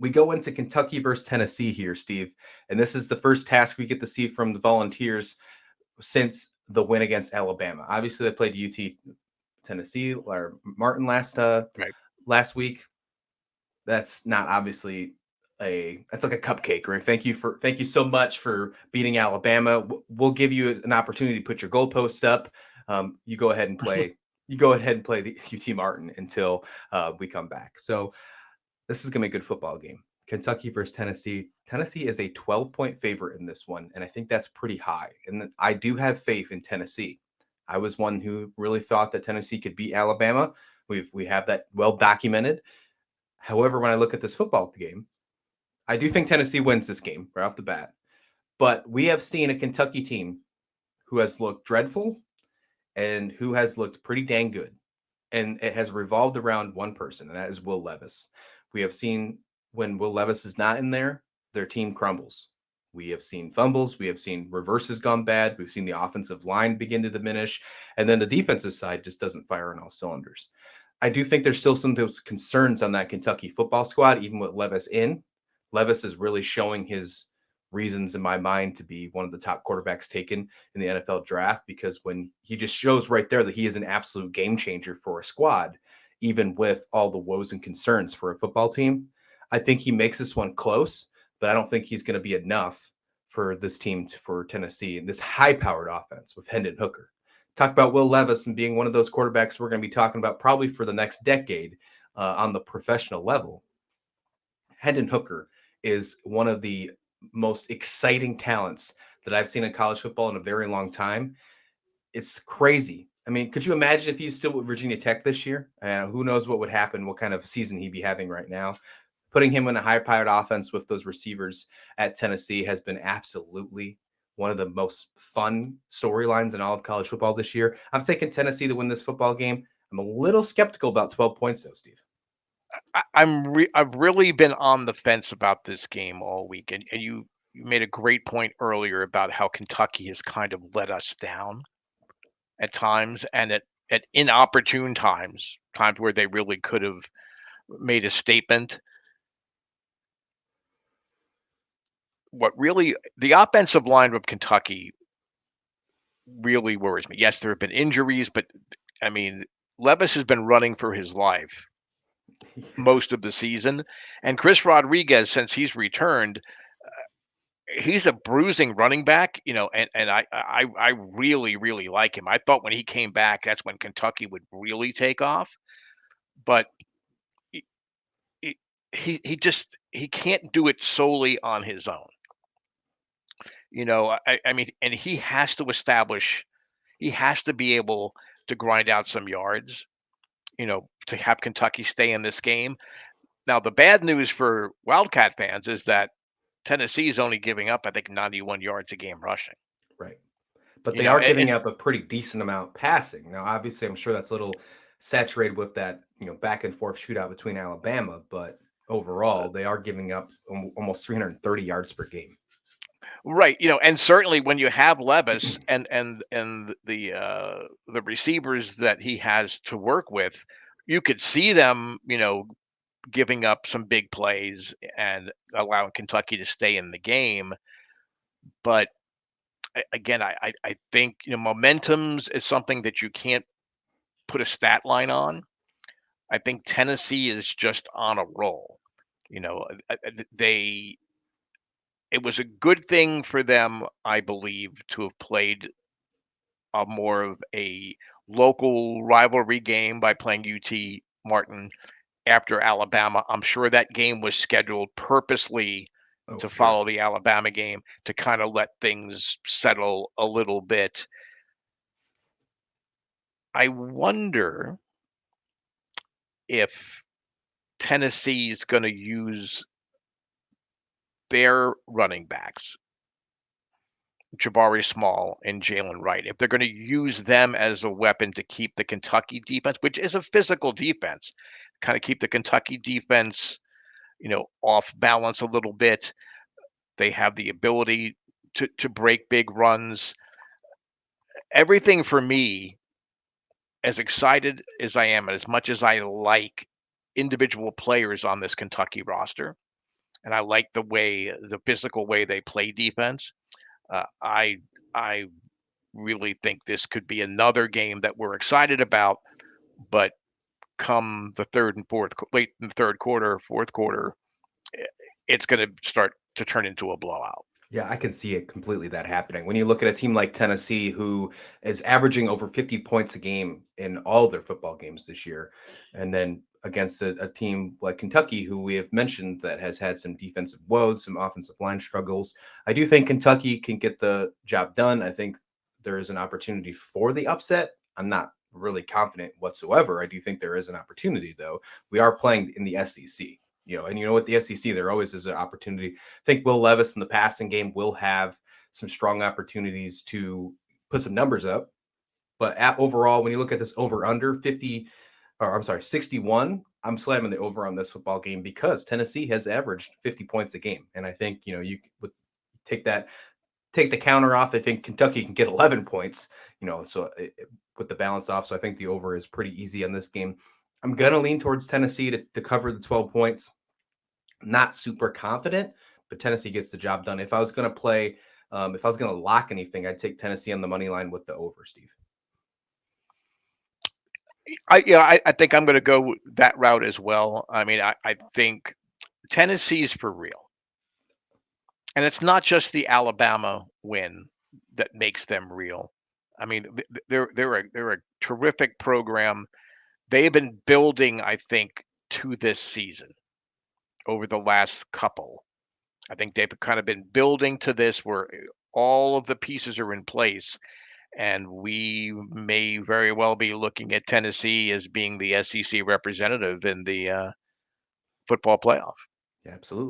We go into Kentucky versus Tennessee here, Steve, and this is the first task we get to see from the Volunteers since the win against Alabama. Obviously, they played UT Tennessee or Martin Right. last week. That's not obviously that's like a cupcake, right? Thank you so much for beating Alabama. We'll give you an opportunity to put your goalposts up. You go ahead and play. You go ahead and play the UT Martin until we come back. So this is going to be a good football game. Kentucky versus Tennessee. Tennessee is a 12-point favorite in this one, and I think that's pretty high. And I do have faith in Tennessee. I was one who really thought that Tennessee could beat Alabama. We have that well documented. However, when I look at this football game, I do think Tennessee wins this game right off the bat. But we have seen a Kentucky team who has looked dreadful and who has looked pretty dang good. And it has revolved around one person, and that is Will Levis. We have seen when Will Levis is not in there, their team crumbles. We have seen fumbles. We have seen reverses gone bad. We've seen the offensive line begin to diminish. And then the defensive side just doesn't fire on all cylinders. I do think there's still some of those concerns on that Kentucky football squad, even with Levis in. Levis is really showing his reasons in my mind to be one of the top quarterbacks taken in the NFL draft, because when he just shows right there that he is an absolute game changer for a squad, even with all the woes and concerns for a football team. I think he makes this one close, but I don't think he's going to be enough for this team for Tennessee and this high-powered offense with Hendon Hooker. Talk about Will Levis and being one of those quarterbacks we're going to be talking about probably for the next decade on the professional level. Hendon Hooker is one of the most exciting talents that I've seen in college football in a very long time. It's crazy. I mean, could you imagine if he's still with Virginia Tech this year? Who knows what would happen, what kind of season he'd be having right now. Putting him in a high-powered offense with those receivers at Tennessee has been absolutely one of the most fun storylines in all of college football this year. I'm taking Tennessee to win this football game. I'm a little skeptical about 12 points, though, Steve. I've really been on the fence about this game all week, and you made a great point earlier about how Kentucky has kind of let us down at times, and at inopportune times where they really could have made a statement. What really the offensive line of Kentucky really worries me. Yes, there have been injuries, but I mean, Levis has been running for his life most of the season, and Chris Rodriguez, since he's returned, he's a bruising running back, and I really like him. I thought when he came back, that's when Kentucky would really take off, but he he can't do it solely on his own. I mean, and he has to be able to grind out some yards, to have Kentucky stay in this game. Now, the bad news for Wildcat fans is that Tennessee is only giving up, I think, 91 yards a game rushing. Right. But You they know, are and giving up a pretty decent amount passing. Now, obviously, I'm sure that's a little saturated with that, back and forth shootout between Alabama, but overall, they are giving up almost 330 yards per game. right, and certainly when you have Levis and the receivers that he has to work with, you could see them, giving up some big plays and allowing Kentucky to stay in the game. But again, I think momentums is something that you can't put a stat line on. I think Tennessee is just on a roll. You know, they it was a good thing for them, I believe, to have played a more of a local rivalry game by playing UT Martin after Alabama. I'm sure that game was scheduled purposely Oh, to for sure. follow the Alabama game to kind of let things settle a little bit. I wonder if Tennessee is going to use their running backs, Jabari Small and Jalen Wright, if they're going to use them as a weapon to keep the Kentucky defense, which is a physical defense, kind of keep the Kentucky defense, off balance a little bit. They have the ability to break big runs. Everything for me, as excited as I am, and as much as I like individual players on this Kentucky roster, and I like the physical way they play defense. I really think this could be another game that we're excited about, but come the third and fourth, late in the third quarter, fourth quarter, i- it's going to start to turn into a blowout. Yeah, I can see it completely that happening. When you look at a team like Tennessee, who is averaging over 50 points a game in all their football games this year, and then against a team like Kentucky, who we have mentioned that has had some defensive woes, some offensive line struggles, I do think Kentucky can get the job done. I think there is an opportunity for the upset. I'm not really confident whatsoever. I do think there is an opportunity, though. We are playing in the SEC, and you know what, the SEC, there always is an opportunity. Think Will Levis in the passing game will have some strong opportunities to put some numbers up. But overall, when you look at this over under 50, or I'm sorry, 61, I'm slamming the over on this football game because Tennessee has averaged 50 points a game. And I think, you would take that, take the counter off. I think Kentucky can get 11 points, so with the balance off. So I think the over is pretty easy on this game. I'm going to lean towards Tennessee to cover the 12 points. Not super confident, but Tennessee gets the job done. If I was going to play, if I was going to lock anything, I'd take Tennessee on the money line with the over, Steve. I think I'm going to go that route as well. I mean, I think Tennessee's for real, and it's not just the Alabama win that makes them real. I mean, they're a terrific program. They've been building, I think, to this season over the last couple. I think they've kind of been building to this where all of the pieces are in place, and we may very well be looking at Tennessee as being the SEC representative in the football playoff. Yeah, absolutely.